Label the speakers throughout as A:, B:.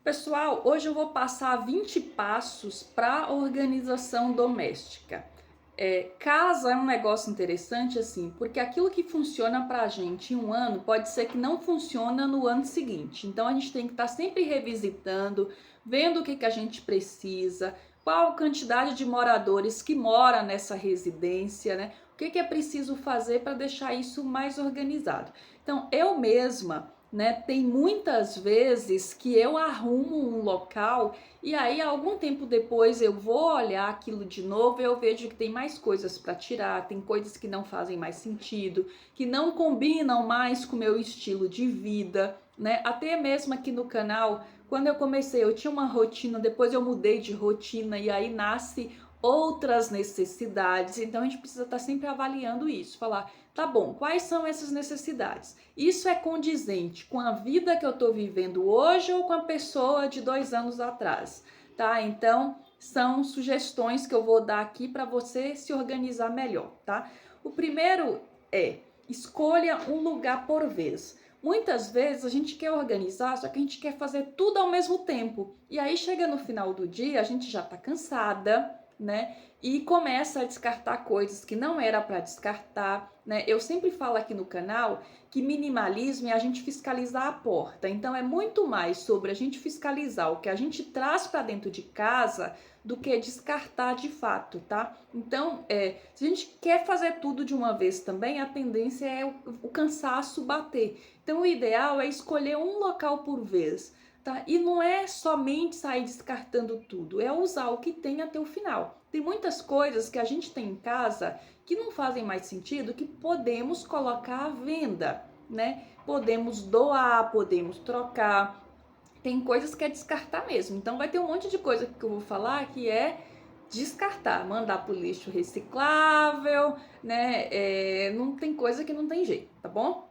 A: Pessoal, hoje eu vou passar 20 passos para organização doméstica. Casa é um negócio interessante assim, porque aquilo que funciona para a gente em um ano pode ser que não funciona no ano seguinte. Então a gente tem que estar sempre revisitando, vendo o que a gente precisa, qual a quantidade de moradores que mora nessa residência, né? O que é preciso fazer para deixar isso mais organizado. Então eu mesma, né, tem muitas vezes que eu arrumo um local e aí algum tempo depois eu vou olhar aquilo de novo e eu vejo que tem mais coisas para tirar, tem coisas que não fazem mais sentido, que não combinam mais com o meu estilo de vida, né? Até mesmo aqui no canal, quando eu comecei, eu tinha uma rotina, depois eu mudei de rotina e aí nasce outras necessidades. Então a gente precisa estar sempre avaliando isso, falar, tá bom, quais são essas necessidades? Isso é condizente com a vida que eu estou vivendo hoje ou com a pessoa de 2 anos atrás, tá? Então, são sugestões que eu vou dar aqui para você se organizar melhor, tá? O primeiro é, escolha um lugar por vez. Muitas vezes a gente quer organizar, só que a gente quer fazer tudo ao mesmo tempo. E aí chega no final do dia, a gente já tá cansada, né? E começa a descartar coisas que não era para descartar, né? Eu sempre falo aqui no canal que minimalismo é a gente fiscalizar a porta. Então é muito mais sobre a gente fiscalizar o que a gente traz para dentro de casa do que descartar de fato, tá? Então, se a gente quer fazer tudo de uma vez também, a tendência é o cansaço bater. Então o ideal é escolher um local por vez. Tá? E não é somente sair descartando tudo, é usar o que tem até o final. Tem muitas coisas que a gente tem em casa que não fazem mais sentido, que podemos colocar à venda, né? Podemos doar, podemos trocar. Tem coisas que é descartar mesmo. Então vai ter um monte de coisa que eu vou falar que é descartar, mandar pro lixo reciclável, né? Não tem coisa que não tem jeito, tá bom?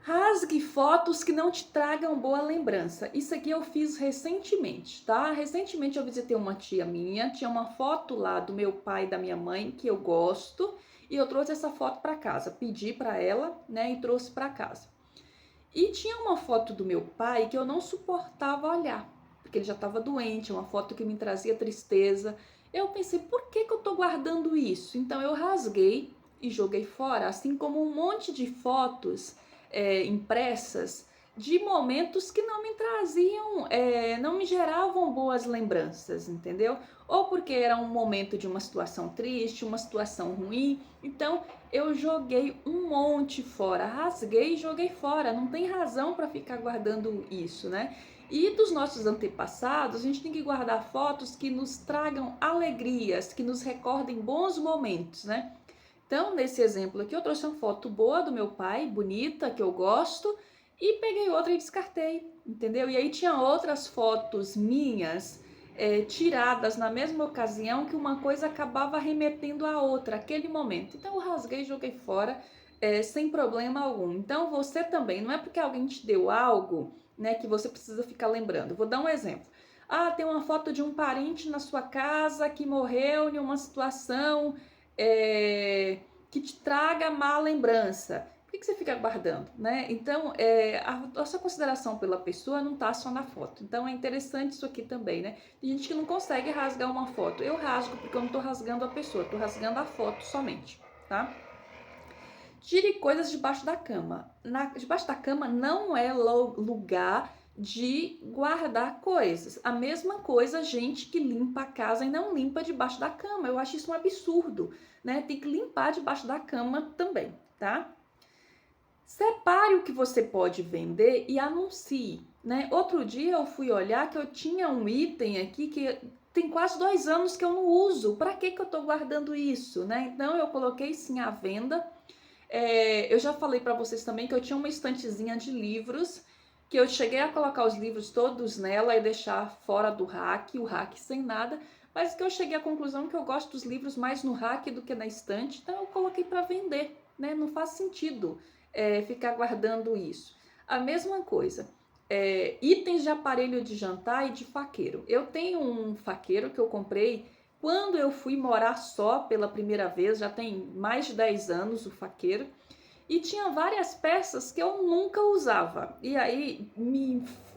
A: Rasgue fotos que não te tragam boa lembrança. Isso aqui eu fiz recentemente, tá? Recentemente eu visitei uma tia minha, tinha uma foto lá do meu pai e da minha mãe que eu gosto, e eu trouxe essa foto para casa, pedi para ela, né, e trouxe para casa. E tinha uma foto do meu pai que eu não suportava olhar, porque ele já estava doente, uma foto que me trazia tristeza. Eu pensei, por que eu tô guardando isso? Então eu rasguei e joguei fora, assim como um monte de fotos impressas de momentos que não me traziam, não me geravam boas lembranças, entendeu? Ou porque era um momento de uma situação triste, uma situação ruim. Então eu joguei um monte fora, rasguei e joguei fora. Não tem razão para ficar guardando isso, né? E dos nossos antepassados, a gente tem que guardar fotos que nos tragam alegrias, que nos recordem bons momentos, né? Então, nesse exemplo aqui, eu trouxe uma foto boa do meu pai, bonita, que eu gosto, e peguei outra e descartei, entendeu? E aí tinha outras fotos minhas tiradas na mesma ocasião que uma coisa acabava remetendo à outra, aquele momento. Então, eu rasguei e joguei fora sem problema algum. Então, você também, não é porque alguém te deu algo, né, que você precisa ficar lembrando. Vou dar um exemplo. Ah, tem uma foto de um parente na sua casa que morreu em uma situação que te traga má lembrança. Por que você fica guardando, né? Então, a nossa consideração pela pessoa não tá só na foto. Então, é interessante isso aqui também, né? Tem gente que não consegue rasgar uma foto. Eu rasgo porque eu não tô rasgando a pessoa, eu tô rasgando a foto somente, tá? Tire coisas debaixo da cama. Debaixo da cama não é lugar de guardar coisas. A mesma coisa, gente que limpa a casa e não limpa debaixo da cama. Eu acho isso um absurdo, né? Tem que limpar debaixo da cama também, tá? Separe o que você pode vender e anuncie, né? Outro dia eu fui olhar que eu tinha um item aqui que tem quase 2 anos que eu não uso. Para que eu tô guardando isso, né? Então eu coloquei sim à venda. Eu já falei para vocês também que eu tinha uma estantezinha de livros, que eu cheguei a colocar os livros todos nela e deixar fora do rack, o rack sem nada, mas que eu cheguei à conclusão que eu gosto dos livros mais no rack do que na estante, então eu coloquei para vender, né? Não faz sentido ficar guardando isso. A mesma coisa, itens de aparelho de jantar e de faqueiro. Eu tenho um faqueiro que eu comprei quando eu fui morar só pela primeira vez, já tem mais de 10 anos o faqueiro, e tinha várias peças que eu nunca usava. E aí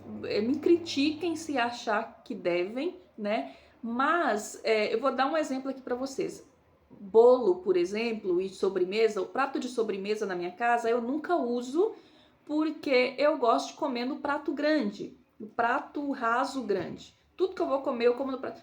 A: me critiquem se achar que devem, né? Mas eu vou dar um exemplo aqui para vocês. Bolo, por exemplo, e sobremesa, o prato de sobremesa na minha casa eu nunca uso porque eu gosto de comer no prato grande, no prato raso grande. Tudo que eu vou comer eu como no prato.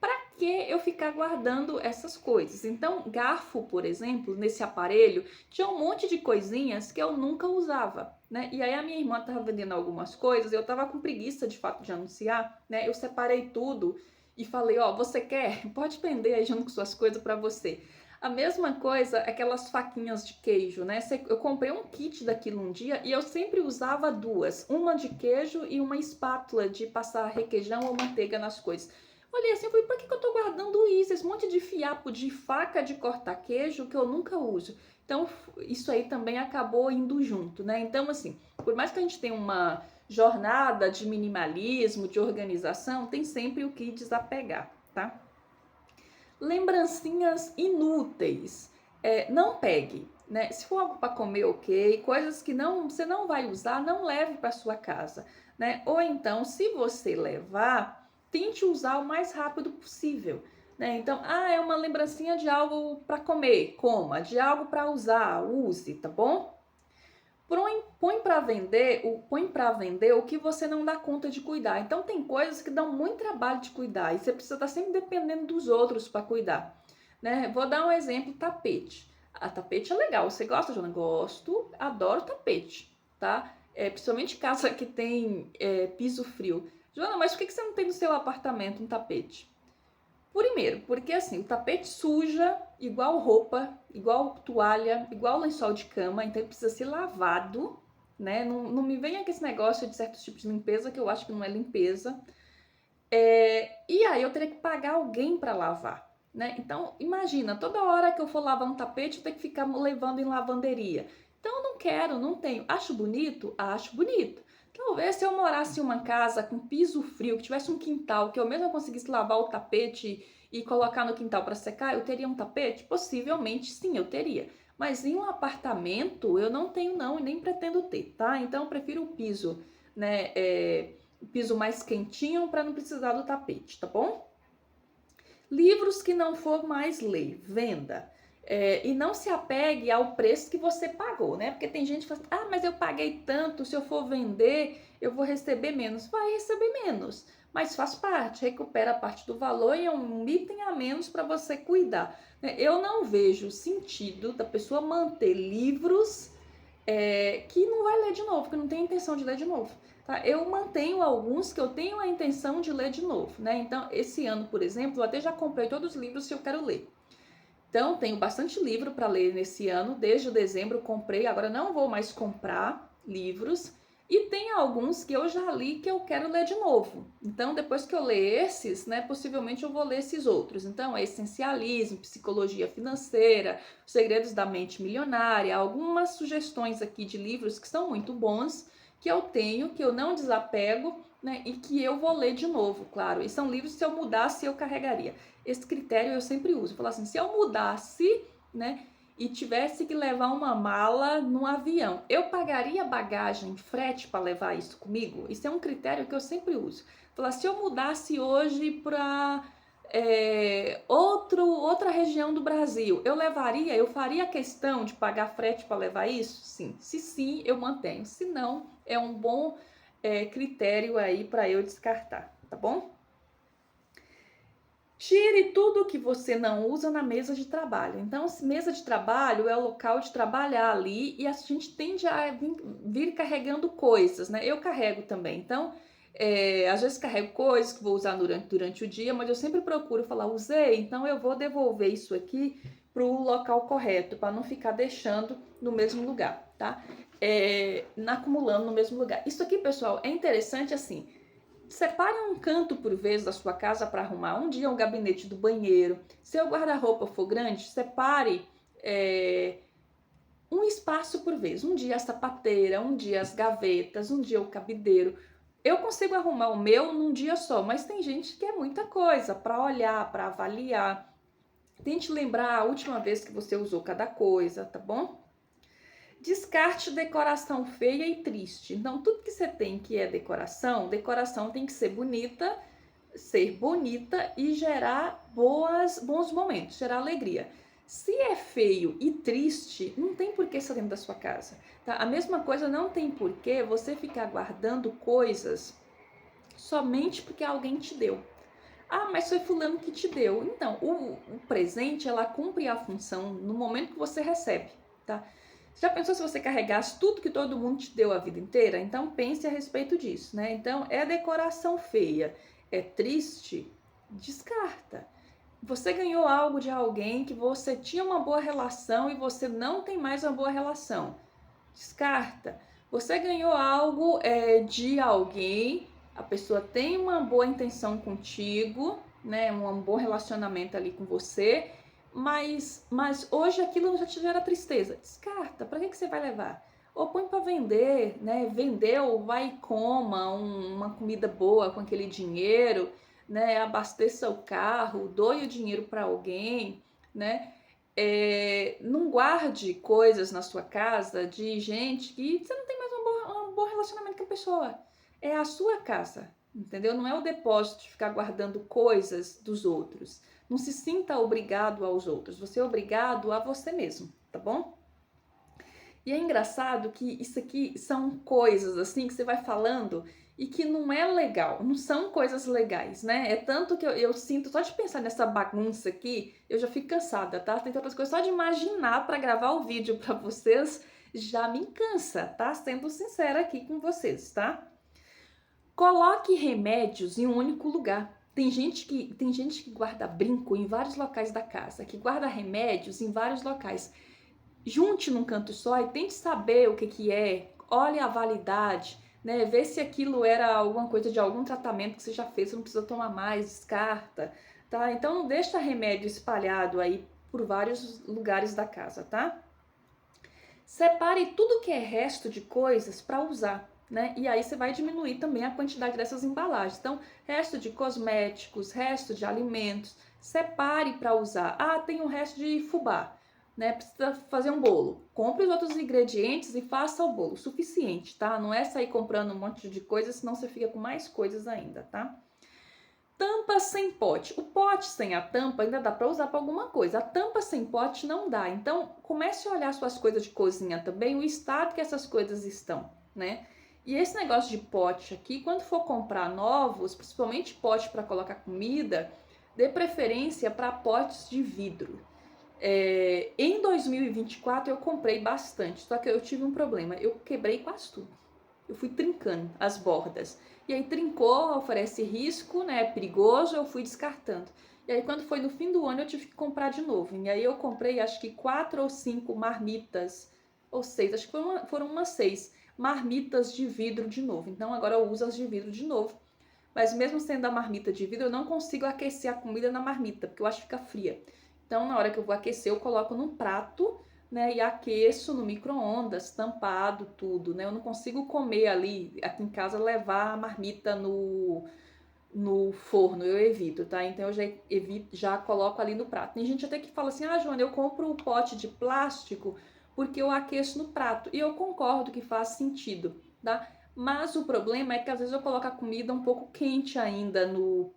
A: Pra que eu ficar guardando essas coisas? Então, garfo, por exemplo, nesse aparelho, tinha um monte de coisinhas que eu nunca usava, né? E aí a minha irmã tava vendendo algumas coisas, eu tava com preguiça de fato de anunciar, né? Eu separei tudo e falei, ó, você quer? Pode prender aí junto com suas coisas para você. A mesma coisa, aquelas faquinhas de queijo, né? Eu comprei um kit daquilo um dia e eu sempre usava duas, uma de queijo e uma espátula de passar requeijão ou manteiga nas coisas. Olhei assim, eu falei, por que eu tô guardando isso? Esse monte de fiapo de faca de cortar queijo que eu nunca uso. Então, isso aí também acabou indo junto, né? Então, assim, por mais que a gente tenha uma jornada de minimalismo, de organização, tem sempre o que desapegar, tá? Lembrancinhas inúteis. Não pegue, né? Se for algo para comer, ok. Coisas que você não vai usar, não leve para sua casa, né? Ou então, se você levar, tente usar o mais rápido possível, né? Então, é uma lembrancinha de algo para comer, coma. De algo para usar, use, tá bom? Põe para vender o que você não dá conta de cuidar. Então tem coisas que dão muito trabalho de cuidar e você precisa estar sempre dependendo dos outros para cuidar, né? Vou dar um exemplo, tapete. A tapete é legal. Você gosta, Jona? Gosto, adoro tapete, tá? Principalmente casa que tem piso frio. Jona, mas por que você não tem no seu apartamento um tapete? Primeiro, porque assim, o tapete suja igual roupa, igual toalha, igual lençol de cama, então ele precisa ser lavado, né? Não me venha com esse negócio de certos tipos de limpeza que eu acho que não é limpeza. E aí eu teria que pagar alguém para lavar, né? Então, imagina, toda hora que eu for lavar um tapete, eu tenho que ficar levando em lavanderia. Então, eu não quero, não tenho. Acho bonito? Acho bonito. Talvez se eu morasse em uma casa com piso frio, que tivesse um quintal, que eu mesma conseguisse lavar o tapete e colocar no quintal para secar, eu teria um tapete? Possivelmente sim, eu teria. Mas em um apartamento eu não tenho não e nem pretendo ter, tá? Então eu prefiro o piso, né? O piso mais quentinho para não precisar do tapete, tá bom? Livros que não for mais ler, venda. E não se apegue ao preço que você pagou, né? Porque tem gente que fala, mas eu paguei tanto, se eu for vender, eu vou receber menos. Vai receber menos, mas faz parte, recupera parte do valor e é um item a menos para você cuidar. Eu não vejo sentido da pessoa manter livros que não vai ler de novo, que não tem intenção de ler de novo. Tá? Eu mantenho alguns que eu tenho a intenção de ler de novo, né? Então, esse ano, por exemplo, eu até já comprei todos os livros que eu quero ler. Então, tenho bastante livro para ler nesse ano. Desde dezembro comprei, agora não vou mais comprar livros. E tem alguns que eu já li que eu quero ler de novo. Então, depois que eu ler esses, né, possivelmente eu vou ler esses outros. Então, Essencialismo, Psicologia Financeira, Os Segredos da Mente Milionária, algumas sugestões aqui de livros que são muito bons, que eu tenho, que eu não desapego, né, e que eu vou ler de novo, claro. E são livros que se eu mudasse, eu carregaria. Esse critério eu sempre uso. Falar assim, se eu mudasse, né, e tivesse que levar uma mala no avião, eu pagaria bagagem, frete para levar isso comigo? Isso é um critério que eu sempre uso. Falar, se eu mudasse hoje para outra região do Brasil, eu faria questão de pagar frete para levar isso? Sim. Se sim, eu mantenho. Se não, é um bom critério aí para eu descartar, tá bom? Tire tudo que você não usa na mesa de trabalho. Então, mesa de trabalho é o local de trabalhar ali e a gente tende a vir carregando coisas, né? Eu carrego também. Então, às vezes carrego coisas que vou usar durante o dia, mas eu sempre procuro falar, usei, então eu vou devolver isso aqui para o local correto, para não ficar deixando no mesmo lugar, tá? Acumulando no mesmo lugar. Isso aqui, pessoal, é interessante assim. Separe um canto por vez da sua casa para arrumar. Um dia um gabinete do banheiro. Se o guarda-roupa for grande, separe um espaço por vez. Um dia a sapateira, um dia as gavetas, um dia o cabideiro. Eu consigo arrumar o meu num dia só, mas tem gente que é muita coisa para olhar, para avaliar. Tente lembrar a última vez que você usou cada coisa, tá bom? Descarte decoração feia e triste. Então, tudo que você tem que é decoração tem que ser bonita e gerar bons momentos, gerar alegria. Se é feio e triste, não tem por que estar dentro da sua casa. Tá? A mesma coisa não tem por que você ficar guardando coisas somente porque alguém te deu. Ah, mas foi fulano que te deu. Então, o presente, ela cumpre a função no momento que você recebe, tá? Já pensou se você carregasse tudo que todo mundo te deu a vida inteira? Então, pense a respeito disso, né? Então, é decoração feia, é triste, descarta. Você ganhou algo de alguém que você tinha uma boa relação e você não tem mais uma boa relação. Descarta. Você ganhou algo de alguém, a pessoa tem uma boa intenção contigo, né? Um bom relacionamento ali com você, mas hoje aquilo já te gera tristeza. Descarta. Para que você vai levar? Ou põe para vender, né? Vendeu, vai e coma uma comida boa com aquele dinheiro, né? Abasteça o carro, doe o dinheiro para alguém, né? Não guarde coisas na sua casa de gente que você não tem mais um bom relacionamento com a pessoa. É a sua casa, entendeu? Não é o depósito de ficar guardando coisas dos outros. Não se sinta obrigado aos outros. Você é obrigado a você mesmo, tá bom? E é engraçado que isso aqui são coisas assim que você vai falando e que não é legal, não são coisas legais, né? É tanto que eu sinto, só de pensar nessa bagunça aqui, eu já fico cansada, tá? Tem outras coisas, só de imaginar para gravar o vídeo para vocês já me cansa, tá? Sendo sincera aqui com vocês, tá? Coloque remédios em um único lugar. Tem gente que guarda brinco em vários locais da casa, que guarda remédios em vários locais. Junte num canto só e tente saber o que é, olhe a validade, né? Vê se aquilo era alguma coisa de algum tratamento que você já fez, você não precisa tomar mais, descarta, tá? Então não deixa remédio espalhado aí por vários lugares da casa, tá? Separe tudo que é resto de coisas para usar, né? E aí você vai diminuir também a quantidade dessas embalagens. Então, resto de cosméticos, resto de alimentos, separe para usar. Ah, tem um resto de fubá, né? Precisa fazer um bolo. Compre os outros ingredientes e faça o bolo. Suficiente, tá? Não é sair comprando um monte de coisas, senão você fica com mais coisas ainda, tá? Tampa sem pote. O pote sem a tampa ainda dá para usar para alguma coisa. A tampa sem pote não dá. Então, comece a olhar suas coisas de cozinha também, o estado que essas coisas estão, né? E esse negócio de pote aqui, quando for comprar novos, principalmente pote para colocar comida, dê preferência para potes de vidro. Em 2024 eu comprei bastante, só que eu tive um problema, eu quebrei quase tudo. Eu fui trincando as bordas. E aí trincou, oferece risco, né? É perigoso, eu fui descartando. E aí quando foi no fim do ano eu tive que comprar de novo. E aí eu comprei acho que 4 ou 5 marmitas, ou 6, acho que foram umas 6 marmitas de vidro de novo. Então agora eu uso as de vidro de novo. Mas mesmo sendo a marmita de vidro, eu não consigo aquecer a comida na marmita, porque eu acho que fica fria. Então na hora que eu vou aquecer, eu coloco num prato, né, e aqueço no micro-ondas, tampado, tudo, né? Eu não consigo comer ali, aqui em casa, levar a marmita no forno, eu evito, tá? Então eu já coloco ali no prato. Tem gente até que fala assim, ah, Joana, eu compro um pote de plástico porque eu aqueço no prato. E eu concordo que faz sentido, tá? Mas o problema é que às vezes eu coloco a comida um pouco quente ainda no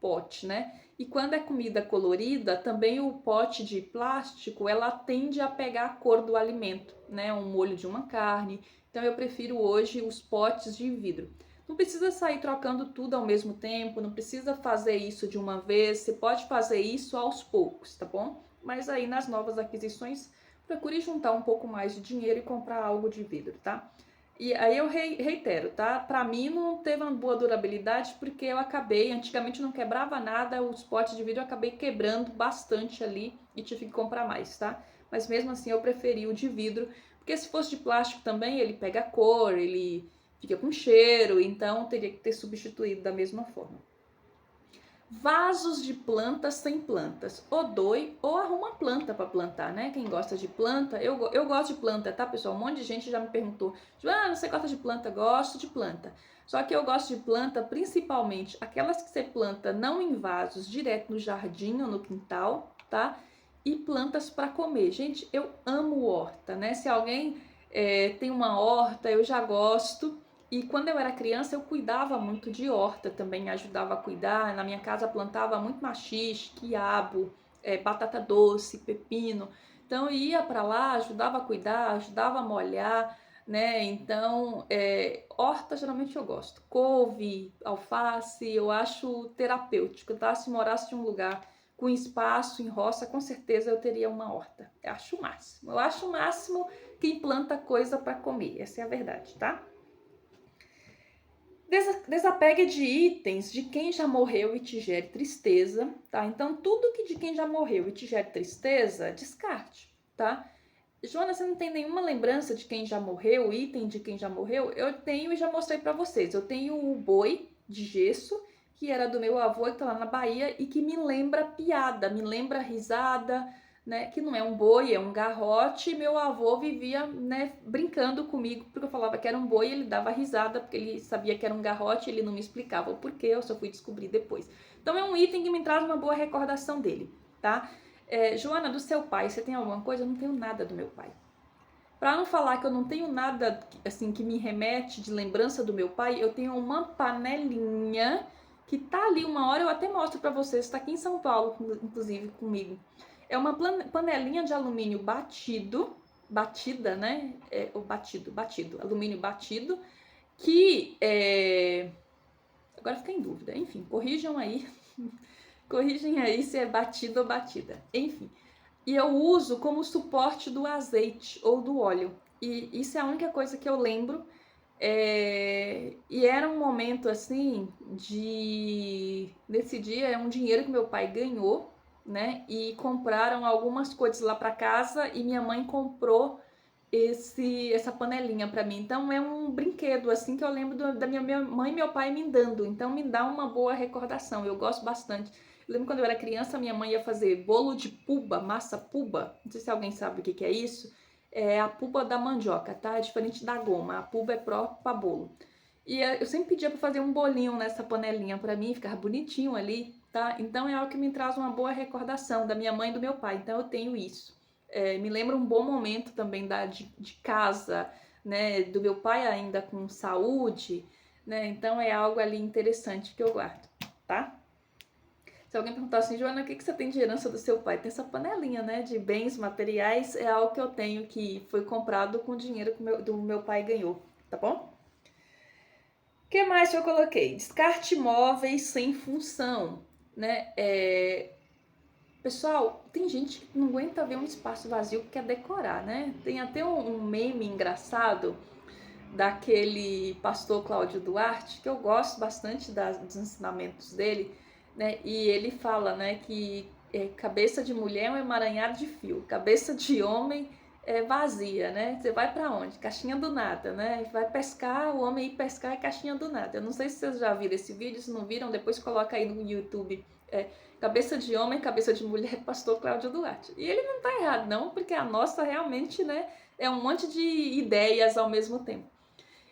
A: pote, né? E quando é comida colorida, também o pote de plástico, ela tende a pegar a cor do alimento, né? Um molho de uma carne. Então eu prefiro hoje os potes de vidro. Não precisa sair trocando tudo ao mesmo tempo, não precisa fazer isso de uma vez, você pode fazer isso aos poucos, tá bom? Mas aí nas novas aquisições, procure juntar um pouco mais de dinheiro e comprar algo de vidro, tá? E aí eu reitero, tá? Pra mim não teve uma boa durabilidade porque eu acabei, antigamente não quebrava nada, os potes de vidro eu acabei quebrando bastante ali e tive que comprar mais, tá? Mas mesmo assim eu preferi o de vidro, porque se fosse de plástico também ele pega cor, ele fica com cheiro, então teria que ter substituído da mesma forma. Vasos de plantas sem plantas. Ou doe ou arruma planta para plantar, né? Quem gosta de planta, eu gosto de planta, tá, pessoal? Um monte de gente já me perguntou, você gosta de planta? Gosto de planta. Só que eu gosto de planta principalmente aquelas que você planta não em vasos, direto no jardim ou no quintal, tá? E plantas para comer. Gente, eu amo horta, né? Se alguém tem uma horta, eu já gosto. E quando eu era criança, eu cuidava muito de horta também, ajudava a cuidar. Na minha casa plantava muito maxixe, quiabo, batata doce, pepino. Então eu ia para lá, ajudava a cuidar, ajudava a molhar, né? Então, horta geralmente eu gosto. Couve, alface, eu acho terapêutico, tá? Se morasse em um lugar com espaço, em roça, com certeza eu teria uma horta. Eu acho o máximo. Eu acho o máximo quem planta coisa para comer. Essa é a verdade, tá? Desapegue de itens de quem já morreu e te gere tristeza, tá? Então, tudo que de quem já morreu e te gere tristeza, descarte, tá? Joana, você não tem nenhuma lembrança de quem já morreu, item de quem já morreu? Eu tenho e já mostrei pra vocês. Eu tenho o boi de gesso, que era do meu avô, que tá lá na Bahia, e que me lembra piada, me lembra risada, né? Que não é um boi, é um garrote. E meu avô vivia, né, brincando comigo, porque eu falava que era um boi e ele dava risada, porque ele sabia que era um garrote, ele não me explicava o porquê, eu só fui descobrir depois. Então é um item que me traz uma boa recordação dele, tá? Joana, do seu pai, você tem alguma coisa? Eu não tenho nada do meu pai. Para não falar que eu não tenho nada assim que me remete de lembrança do meu pai, eu tenho uma panelinha que tá ali uma hora, eu até mostro para vocês, está aqui em São Paulo, inclusive comigo. É uma panelinha de alumínio batida, né? Batido, alumínio batido, que agora fica em dúvida. Enfim, corrijam aí. Corrigem aí se é batido ou batida. Enfim. E eu uso como suporte do azeite ou do óleo. E isso é a única coisa que eu lembro. E era um momento assim de. Nesse dia é um dinheiro que meu pai ganhou, né? E compraram algumas coisas lá para casa e minha mãe comprou essa panelinha para mim. Então é um brinquedo assim que eu lembro da minha mãe e meu pai me dando. Então me dá uma boa recordação. Eu gosto bastante. Eu lembro quando eu era criança, minha mãe ia fazer bolo de puba, massa puba. Não sei se alguém sabe o que é isso. É a puba da mandioca, tá? É diferente da goma. A puba é própria para bolo. E eu sempre pedia para fazer um bolinho nessa panelinha para mim, ficar bonitinho ali, tá? Então é algo que me traz uma boa recordação da minha mãe e do meu pai. Então eu tenho isso. Me lembra um bom momento também de casa, né? Do meu pai ainda com saúde, né? Então é algo ali interessante que eu guardo, tá? Se alguém perguntar assim, Joana, o que você tem de herança do seu pai? Tem essa panelinha, né, de bens materiais, é algo que eu tenho que foi comprado com o dinheiro que do meu pai ganhou, tá bom? O que mais que eu coloquei? Descarte móveis sem função, né? Pessoal, tem gente que não aguenta ver um espaço vazio que quer decorar, né? Tem até um meme engraçado daquele pastor Cláudio Duarte, que eu gosto bastante dos ensinamentos dele, né? E ele fala, né, que cabeça de mulher é um emaranhado de fio, cabeça de homem é vazia, né? Você vai para onde? Caixinha do nada, né? Vai pescar, o homem ir pescar é caixinha do nada. Eu não sei se vocês já viram esse vídeo, se não viram, depois coloca aí no YouTube. Cabeça de homem, cabeça de mulher, pastor Cláudio Duarte. E ele não tá errado, não, porque a nossa realmente, né, é um monte de ideias ao mesmo tempo.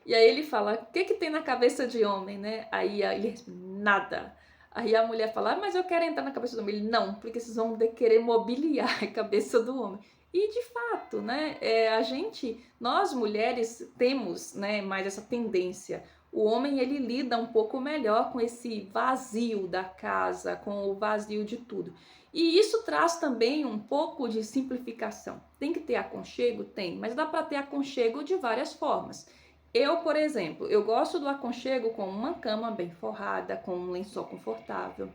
A: E aí ele fala, o que tem na cabeça de homem, né? Aí ele responde, nada. Aí a mulher fala, mas eu quero entrar na cabeça do homem. Ele, não, porque vocês vão querer mobiliar a cabeça do homem. E de fato, né, nós mulheres temos, né, mais essa tendência. O homem, ele lida um pouco melhor com esse vazio da casa, com o vazio de tudo. E isso traz também um pouco de simplificação. Tem que ter aconchego? Tem, mas dá para ter aconchego de várias formas. Eu, por exemplo, eu gosto do aconchego com uma cama bem forrada, com um lençol confortável,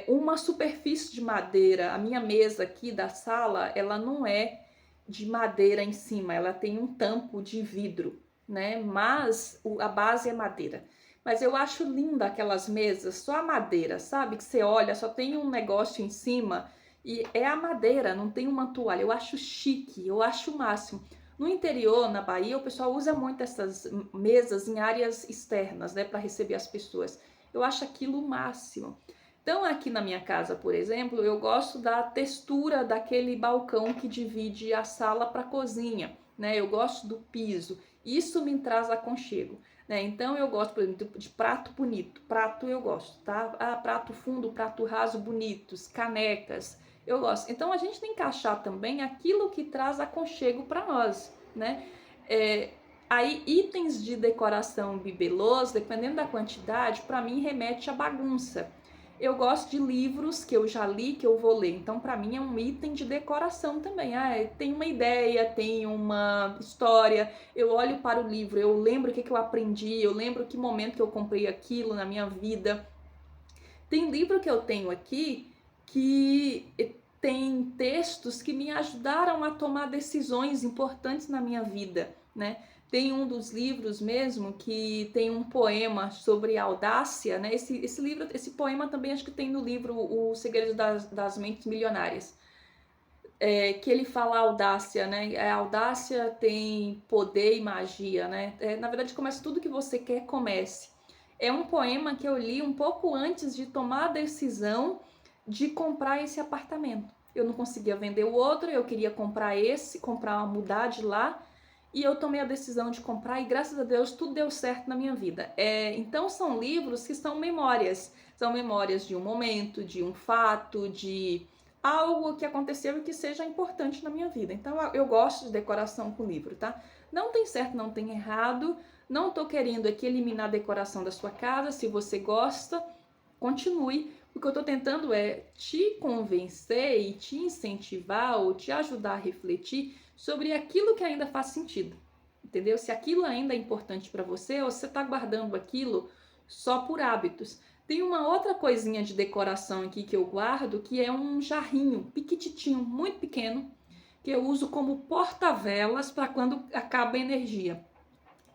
A: uma superfície de madeira. A minha mesa aqui da sala, ela não é de madeira em cima, ela tem um tampo de vidro, né? Mas a base é madeira. Mas eu acho linda aquelas mesas, só a madeira, sabe? Que você olha, só tem um negócio em cima e é a madeira, não tem uma toalha. Eu acho chique, eu acho o máximo. No interior, na Bahia, o pessoal usa muito essas mesas em áreas externas, né, para receber as pessoas. Eu acho aquilo o máximo. Então, aqui na minha casa, por exemplo, eu gosto da textura daquele balcão que divide a sala para a cozinha, né? Eu gosto do piso. Isso me traz aconchego, né? Então, eu gosto, por exemplo, de prato bonito. Prato eu gosto, tá? Prato fundo, prato raso bonitos, canecas. Eu gosto. Então, a gente tem que achar também aquilo que traz aconchego para nós, né? Aí, itens de decoração bibelôs, dependendo da quantidade, para mim remete à bagunça. Eu gosto de livros que eu já li, que eu vou ler. Então, para mim, é um item de decoração também. Tem uma ideia, tem uma história. Eu olho para o livro, eu lembro o que eu aprendi, eu lembro que momento que eu comprei aquilo na minha vida. Tem livro que eu tenho aqui que tem textos que me ajudaram a tomar decisões importantes na minha vida, né? Tem um dos livros mesmo que tem um poema sobre audácia, né? Esse livro, esse poema também acho que tem no livro O Segredo das Mentes Milionárias. Que ele fala audácia, né? A audácia tem poder e magia, né? Na verdade, começa tudo que você quer, comece. É um poema que eu li um pouco antes de tomar a decisão de comprar esse apartamento. Eu não conseguia vender o outro, eu queria comprar esse, mudar de lá, e eu tomei a decisão de comprar e graças a Deus tudo deu certo na minha vida. Então são livros que são memórias de um momento, de um fato, de algo que aconteceu e que seja importante na minha vida. Então eu gosto de decoração com livro, tá? Não tem certo, não tem errado. Não tô querendo aqui eliminar a decoração da sua casa. Se você gosta, continue. O que eu tô tentando é te convencer e te incentivar ou te ajudar a refletir sobre aquilo que ainda faz sentido. Entendeu? Se aquilo ainda é importante para você ou você tá guardando aquilo só por hábitos. Tem uma outra coisinha de decoração aqui que eu guardo, que é um jarrinho piquititinho, muito pequeno, que eu uso como porta-velas para quando acaba a energia.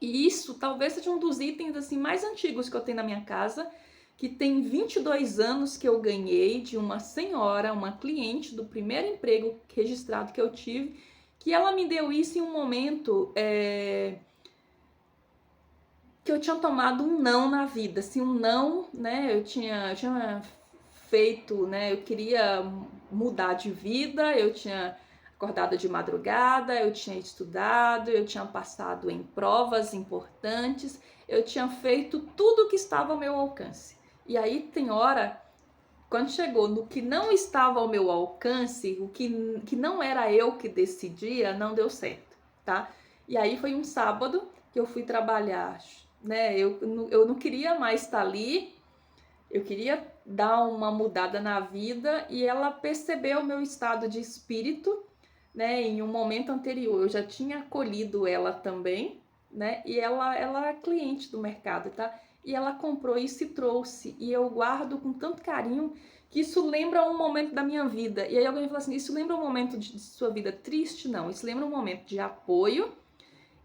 A: E isso talvez seja um dos itens assim mais antigos que eu tenho na minha casa, que tem 22 anos que eu ganhei de uma senhora, uma cliente do primeiro emprego registrado que eu tive, que ela me deu isso em um momento que eu tinha tomado um não na vida, assim, um não, né? Eu tinha feito, né? Eu queria mudar de vida, eu tinha acordado de madrugada, eu tinha estudado, eu tinha passado em provas importantes, eu tinha feito tudo o que estava ao meu alcance. E aí tem hora, quando chegou no que não estava ao meu alcance, o que não era eu que decidia, não deu certo, tá? E aí foi um sábado que eu fui trabalhar, né? Eu não queria mais estar ali, eu queria dar uma mudada na vida e ela percebeu o meu estado de espírito, né? Em um momento anterior eu já tinha acolhido ela também, né? E ela é cliente do mercado, tá? E ela comprou isso e trouxe. E eu guardo com tanto carinho que isso lembra um momento da minha vida. E aí alguém fala assim, isso lembra um momento de sua vida triste? Não, isso lembra um momento de apoio.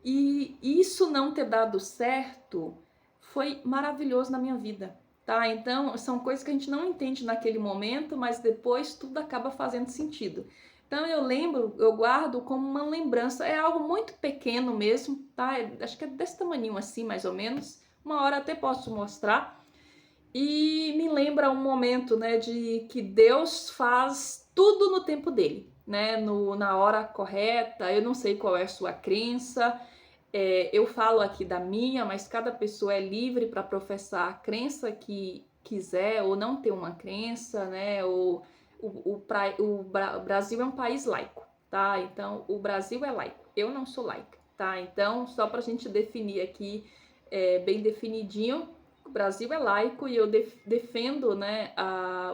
A: E isso não ter dado certo foi maravilhoso na minha vida, tá? Então, são coisas que a gente não entende naquele momento, mas depois tudo acaba fazendo sentido. Então, eu lembro, eu guardo como uma lembrança, é algo muito pequeno mesmo, tá? Acho que é desse tamanho assim, mais ou menos. Uma hora até posso mostrar. E me lembra um momento, né, de que Deus faz tudo no tempo dele, né? Na hora correta. Eu não sei qual é a sua crença, eu falo aqui da minha, mas cada pessoa é livre para professar a crença que quiser ou não ter uma crença, né? O Brasil é um país laico, tá? Então, o Brasil é laico, eu não sou laica, tá? Então, só para a gente definir aqui bem definidinho, o Brasil é laico e eu defendo, né,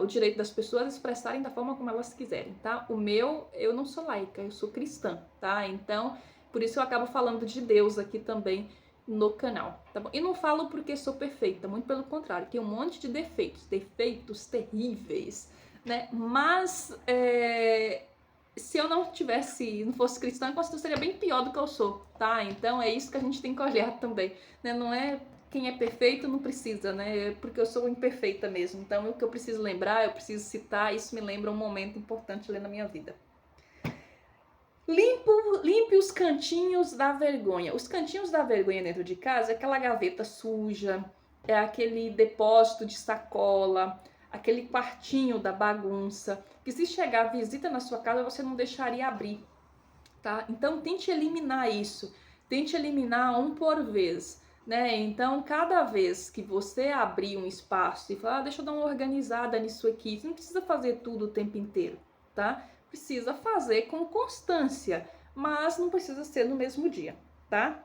A: o direito das pessoas expressarem da forma como elas quiserem, tá? Eu não sou laica, eu sou cristã, tá? Então, por isso eu acabo falando de Deus aqui também no canal, tá bom? E não falo porque sou perfeita, muito pelo contrário, tem um monte de defeitos terríveis, né? Mas se eu não fosse cristã, eu seria bem pior do que eu sou, tá? Então é isso que a gente tem que olhar também, né? Não é quem é perfeito não precisa, né? Porque eu sou imperfeita mesmo. Então o que eu preciso lembrar, eu preciso citar, isso me lembra um momento importante na minha vida. Limpe os cantinhos da vergonha. Os cantinhos da vergonha dentro de casa é aquela gaveta suja, é aquele depósito de sacola, aquele quartinho da bagunça, que se chegar visita na sua casa, você não deixaria abrir, tá? Então tente eliminar isso, tente eliminar um por vez, né? Então cada vez que você abrir um espaço e falar, deixa eu dar uma organizada nisso aqui, você não precisa fazer tudo o tempo inteiro, tá? Precisa fazer com constância, mas não precisa ser no mesmo dia, tá?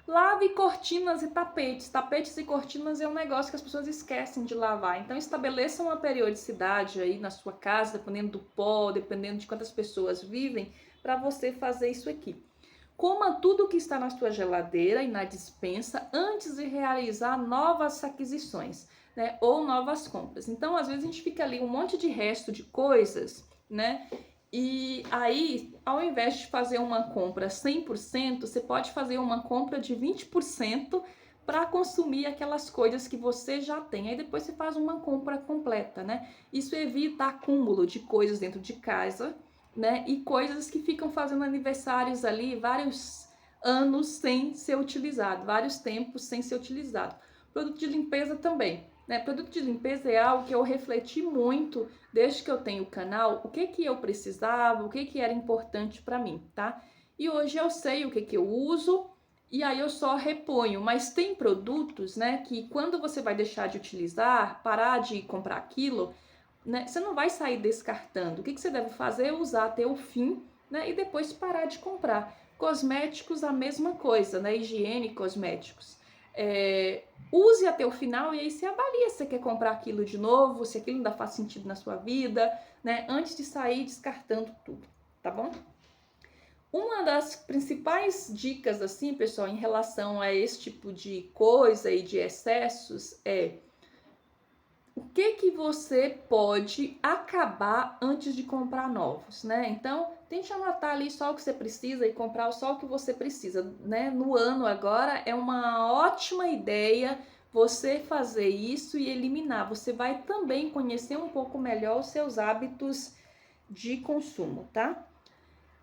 A: Lave cortinas e tapetes. Tapetes e cortinas é um negócio que as pessoas esquecem de lavar. Então estabeleça uma periodicidade aí na sua casa, dependendo do pó, dependendo de quantas pessoas vivem, para você fazer isso aqui. Coma tudo que está na sua geladeira e na despensa antes de realizar novas aquisições, né? Ou novas compras. Então, às vezes a gente fica ali um monte de resto de coisas, né? E aí, ao invés de fazer uma compra 100%, você pode fazer uma compra de 20% para consumir aquelas coisas que você já tem. Aí depois você faz uma compra completa, né? Isso evita acúmulo de coisas dentro de casa, né? E coisas que ficam fazendo aniversários ali vários anos sem ser utilizado, vários tempos sem ser utilizado. Produto de limpeza também, né? Produto de limpeza é algo que eu refleti muito desde que eu tenho o canal, o que eu precisava, o que era importante para mim, tá? E hoje eu sei o que eu uso e aí eu só reponho, mas tem produtos, né, que quando você vai deixar de utilizar, parar de comprar aquilo, né, você não vai sair descartando. O que você deve fazer é usar até o fim, né, e depois parar de comprar. Cosméticos, a mesma coisa, né, higiene e cosméticos. Use até o final e aí você avalia se você quer comprar aquilo de novo, se aquilo ainda faz sentido na sua vida, né? Antes de sair descartando tudo, tá bom? Uma das principais dicas, assim, pessoal, em relação a esse tipo de coisa e de excessos é o que você pode acabar antes de comprar novos, né? Então, tente anotar ali só o que você precisa e comprar só o que você precisa, né? No ano agora é uma ótima ideia você fazer isso e eliminar. Você vai também conhecer um pouco melhor os seus hábitos de consumo, tá?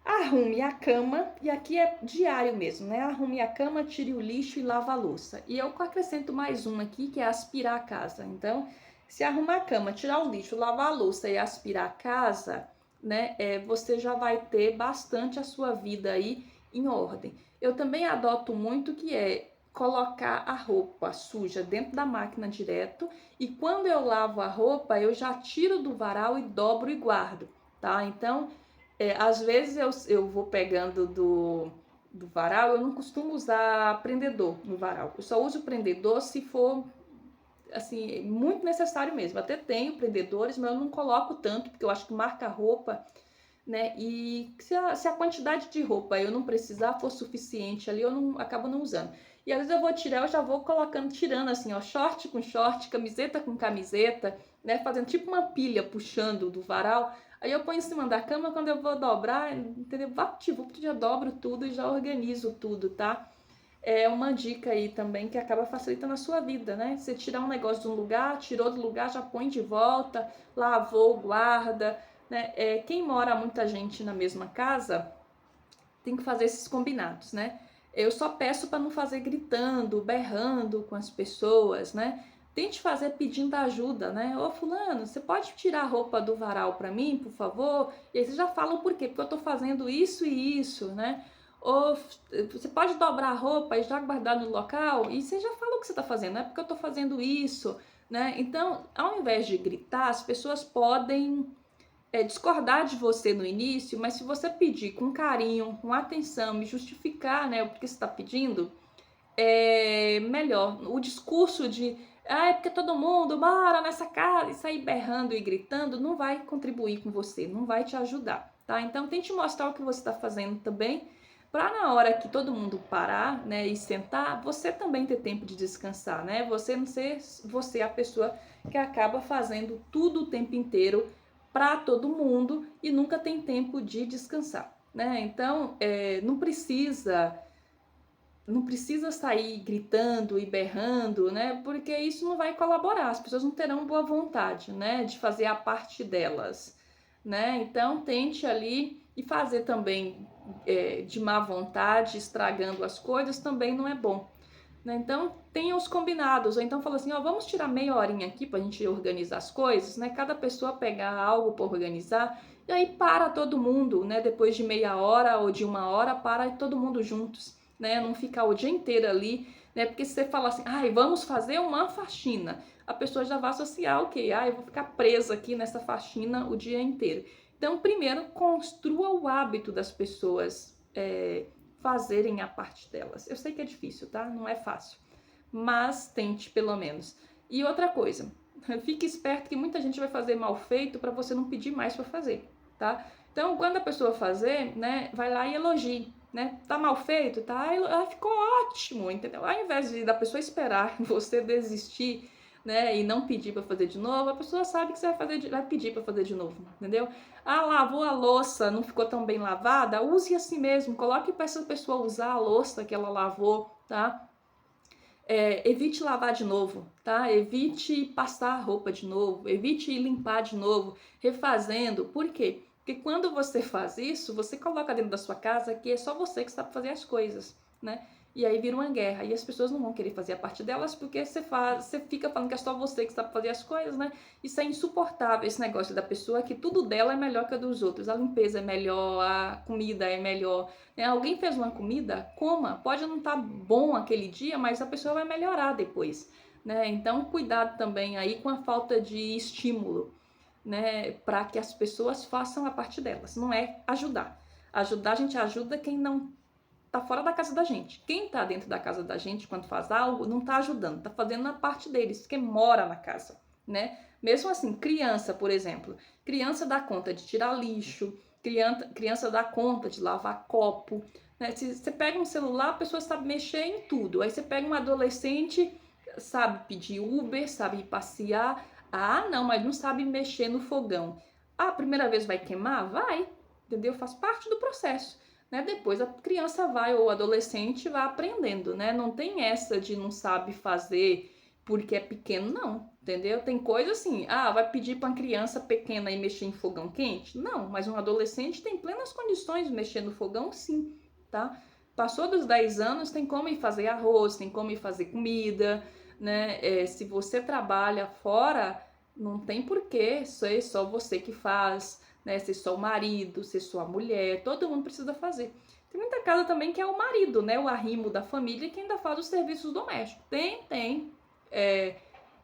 A: Arrume a cama, e aqui é diário mesmo, né? Arrume a cama, tire o lixo e lava a louça. E eu acrescento mais um aqui, que é aspirar a casa. Então, se arrumar a cama, tirar o lixo, lavar a louça e aspirar a casa, né? Você já vai ter bastante a sua vida aí em ordem. Eu também adoto muito que é colocar a roupa suja dentro da máquina direto, e quando eu lavo a roupa, eu já tiro do varal e dobro e guardo, tá? Então, às vezes eu vou pegando do varal, eu não costumo usar prendedor no varal. Eu só uso prendedor se for, assim, muito necessário mesmo. Até tenho prendedores, mas eu não coloco tanto, porque eu acho que marca a roupa, né? E se a quantidade de roupa eu não precisar for suficiente ali, eu não acabo não usando. E às vezes eu vou tirar, eu já vou colocando, tirando assim, ó, short com short, camiseta com camiseta, né? Fazendo tipo uma pilha, puxando do varal. Aí eu ponho em cima da cama, quando eu vou dobrar, entendeu? Vapt-vupt, já dobro tudo e já organizo tudo, tá? É uma dica aí também que acaba facilitando a sua vida, né? Você tirar um negócio de um lugar, tirou do lugar, já põe de volta, lavou, guarda, né? Quem mora muita gente na mesma casa tem que fazer esses combinados, né? Eu só peço para não fazer gritando, berrando com as pessoas, né? Tente fazer pedindo ajuda, né? Ô fulano, você pode tirar a roupa do varal para mim, por favor? E aí você já fala o porquê, porque eu tô fazendo isso e isso, né? Ou você pode dobrar a roupa e já guardar no local, e você já fala o que você tá fazendo, não é porque eu tô fazendo isso, né? Então, ao invés de gritar, as pessoas podem discordar de você no início, mas se você pedir com carinho, com atenção e justificar, né, o que você está pedindo, é melhor. O discurso de é porque todo mundo mora nessa casa e sair berrando e gritando não vai contribuir com você, não vai te ajudar, tá? Então tente mostrar o que você está fazendo também, para na hora que todo mundo parar, né, e sentar, você também ter tempo de descansar, né? Você não ser você a pessoa que acaba fazendo tudo o tempo inteiro para todo mundo e nunca tem tempo de descansar, né? Então, não precisa sair gritando e berrando, né? Porque isso não vai colaborar, as pessoas não terão boa vontade, né? De fazer a parte delas, né? Então, tente ali e fazer também de má vontade, estragando as coisas, também não é bom, né? Então, tenha os combinados, ou então fala assim, ó, vamos tirar meia horinha aqui pra gente organizar as coisas, né? Cada pessoa pegar algo para organizar, e aí para todo mundo, né? Depois de meia hora ou de uma hora, para todo mundo juntos, né? Não ficar o dia inteiro ali, né? Porque se você falar assim, ai, vamos fazer uma faxina, a pessoa já vai associar, ok, eu vou ficar presa aqui nessa faxina o dia inteiro. Então, primeiro, construa o hábito das pessoas fazerem a parte delas. Eu sei que é difícil, tá? Não é fácil, mas tente pelo menos. E outra coisa, fique esperto que muita gente vai fazer mal feito para você não pedir mais para fazer, tá? Então, quando a pessoa fazer, né, vai lá e elogie, né? Tá mal feito, tá? Ela ficou ótimo, entendeu? Ao invés da pessoa esperar você desistir, né, e não pedir para fazer de novo, a pessoa sabe que você vai pedir para fazer de novo, entendeu? Ah, lavou a louça, não ficou tão bem lavada, use assim mesmo, coloque para essa pessoa usar a louça que ela lavou, tá? Evite lavar de novo, tá? Evite passar a roupa de novo, evite limpar de novo, refazendo. Por quê? Porque quando você faz isso, você coloca dentro da sua casa que é só você que sabe fazer as coisas, né? E aí vira uma guerra. E as pessoas não vão querer fazer a parte delas porque você fica falando que é só você que sabe fazer as coisas, né? Isso é insuportável, esse negócio da pessoa que tudo dela é melhor que a dos outros. A limpeza é melhor, a comida é melhor. Né? Alguém fez uma comida, coma. Pode não estar bom aquele dia, mas a pessoa vai melhorar depois. Né? Então, cuidado também aí com a falta de estímulo, né? Para que as pessoas façam a parte delas. Não é ajudar. Ajudar, a gente ajuda quem não tá fora da casa da gente. Quem tá dentro da casa da gente, quando faz algo, não tá ajudando, tá fazendo a parte deles, porque mora na casa, né? Mesmo assim, criança, por exemplo, criança dá conta de tirar lixo, criança dá conta de lavar copo, né? Se você pega um celular, a pessoa sabe mexer em tudo. Aí você pega um adolescente, sabe pedir Uber, sabe passear. Ah, não, mas não sabe mexer no fogão. Ah, a primeira vez vai queimar? Vai, entendeu? Faz parte do processo. Né? Depois a criança vai, ou o adolescente vai aprendendo, né? Não tem essa de não sabe fazer porque é pequeno, não, entendeu? Tem coisa assim, vai pedir para uma criança pequena ir mexer em fogão quente? Não, mas um adolescente tem plenas condições de mexer no fogão, sim, tá? Passou dos 10 anos, tem como ir fazer arroz, tem como ir fazer comida, né? Se você trabalha fora, não tem porquê ser só você que faz, né? Ser só o marido, ser só a mulher, todo mundo precisa fazer. Tem muita casa também que é o marido, né? O arrimo da família que ainda faz os serviços domésticos. Tem.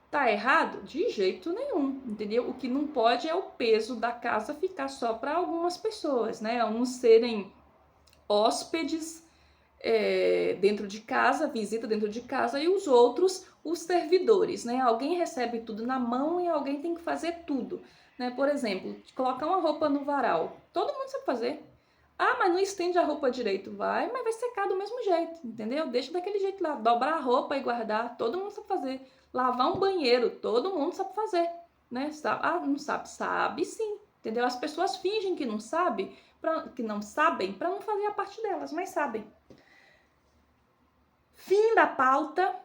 A: Tá errado? De jeito nenhum, entendeu? O que não pode é o peso da casa ficar só para algumas pessoas, né? Uns serem hóspedes dentro de casa, visita dentro de casa, e os outros, os servidores, né? Alguém recebe tudo na mão e alguém tem que fazer tudo, né? Por exemplo, colocar uma roupa no varal, todo mundo sabe fazer. Ah, mas não estende a roupa direito. Vai, mas vai secar do mesmo jeito, entendeu? Deixa daquele jeito lá, dobrar a roupa e guardar, todo mundo sabe fazer. Lavar um banheiro, todo mundo sabe fazer, né? Não sabe? Sabe sim, entendeu? As pessoas fingem que não sabem, que não sabem, para não fazer a parte delas, mas sabem. Fim da pauta.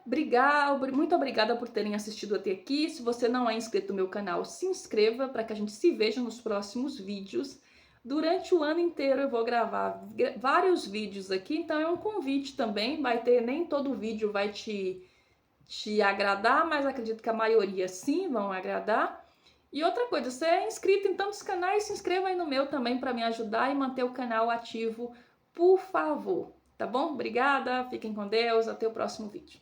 A: Muito obrigada por terem assistido até aqui. Se você não é inscrito no meu canal, se inscreva para que a gente se veja nos próximos vídeos. Durante o ano inteiro eu vou gravar vários vídeos aqui, então é um convite também. Vai ter, nem todo vídeo vai te agradar, mas acredito que a maioria sim vão agradar. E outra coisa, você é inscrito em tantos canais, se inscreva aí no meu também para me ajudar e manter o canal ativo, por favor. Tá bom? Obrigada, fiquem com Deus, até o próximo vídeo.